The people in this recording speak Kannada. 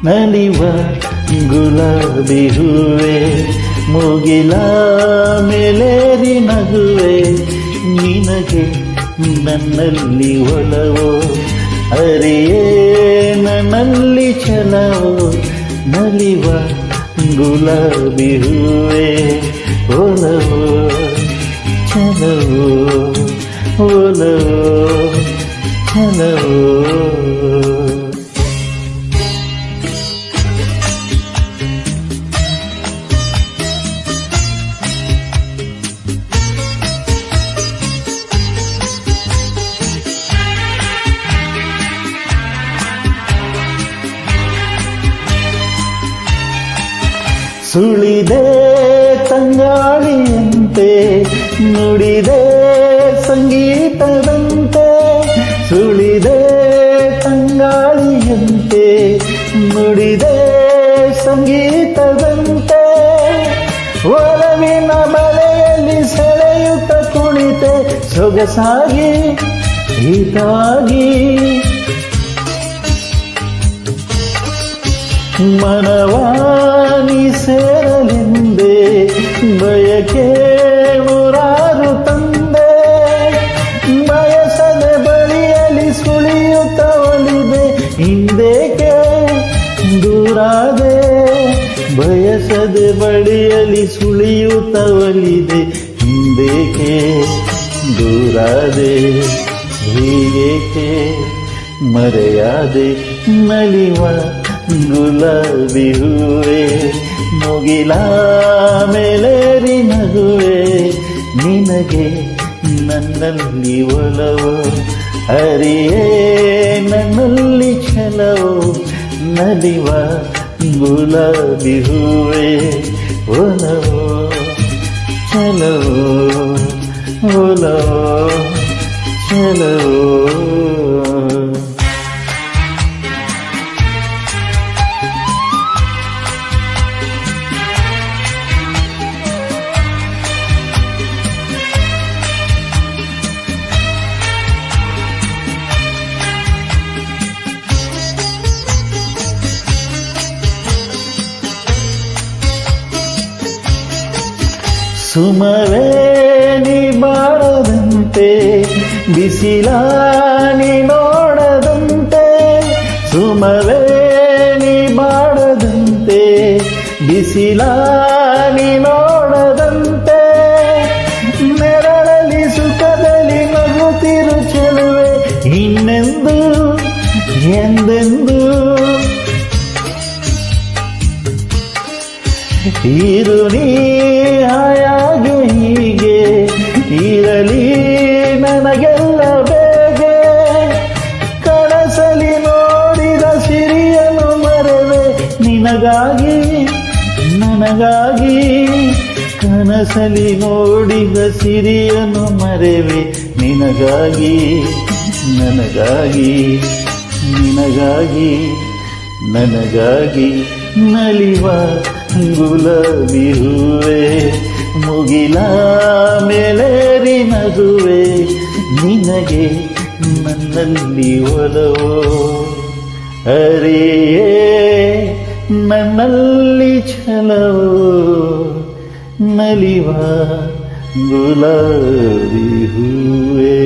ನಲಿವ ಗುಲಾಬಿ ಹೂವೆ ಮುಗಿಲ ಮೇಲೇರಿ ನಗುವೆ ನಿನಗೆ ನನ್ನಲ್ಲಿ ಒಲವೋ ಅರಿಯೇ ನನ್ನಲ್ಲಿ ಛಲವೋ ನಲಿವ ಗುಲಾಬಿ ಹೂವೆ ಒಲವೋ ಛಲವೋ ಒಲವೋ ಛಲವೋ ಸುಳಿದೆ ತಂಗಾಳಿಯಂತೆ ನುಡಿದೆ ಸಂಗೀತದಂತೆ ಸುಳಿದೆ ತಂಗಾಳಿಯಂತೆ ನುಡಿದೆ ಸಂಗೀತದಂತೆ ಒಲವಿನ ಬಲೆಯಲ್ಲಿ ಸೆಳೆಯುತ್ತ ಕುಳಿತೆ ಸೊಗಸಾಗಿ ಹೀಗಾಗಿ ಮನವಾನಿ ಸೇರಲೆಂದೆ ಬಯಕೆ ನೂರಾರು ತಂದೆ ಬಯಸದೆ ಬಳಿಯಲ್ಲಿ ಸುಳಿಯುತ್ತ ಒಲಿದೆ ಹಿಂದೇಕೆ ದೂರಾದೆ ಬಯಸದೆ ಬಳಿಯಲ್ಲಿ ಸುಳಿಯುತ್ತ ಒಲಿದೆ ಹಿಂದೇಕೆ ದೂರಾದೆ ಹೀಗೇಕೆ ಮರೆಯಾದೆ ನಲಿವ ಗುಲಾಬಿ ಹೂವೆ ಮುಗಿಲ ಮೇಲೇರಿ ನಗುವೆ ನಿನಗೆ ನನ್ನಲ್ಲಿ ಒಲವೋ ಅರಿಯೇ ನನ್ನಲ್ಲಿ ಛಲವೋ ನಲಿವ ಗುಲಾಬಿ ಹೂವೆ ಒಲವೋ ಛಲವೋ ಒಲವೋ ಛಲವೋ ಸುಮವೇ ನೀ ಬಾಳದಂತೆ ಬಿಸಿಲಾನಿ ನೋಡದಂತೆ ಸುಮವೇ ನೀ ಬಾಳದಂತೆ ಬಿಸಿಲಾನಿ ನೋಡದಂತೆ ನೆರಳಲ್ಲಿ ಸುಖದಲ್ಲಿ ನಗುತ್ತಿರು ಚೆಲುವೆ ಇನ್ನೆಂದು ಎಂದೆಂದು ಇರು ನೀ ಹಾಯಾಗಿ ಹೀಗೆ ಇರಲಿ ನನಗೆಲ್ಲ ಬೇಗೆ ಕನಸಲಿ ನೋಡಿದ ಸಿರಿಯನು ಮರೆವೆ ನಿನಗಾಗಿ ನನಗಾಗಿ ಕನಸಲಿ ನೋಡಿದ ಸಿರಿಯನು ಮರೆವೆ ನಿನಗಾಗಿ ನನಗಾಗಿ ನಿನಗಾಗಿ ನನಗಾಗಿ ನಲಿವ ಗುಲಾಬಿ ಹೂವೆ ಮುಗಿಲ ಮೇಲೇರಿ ನಗುವೆ ನಿನಗೆ ನನ್ನಲ್ಲಿ ಒಲವೋ ಅರಿಯೇ ನನ್ನಲ್ಲಿ ಛಲವೋ ನಲಿವ ಗುಲಾಬಿ ಹೂವೆ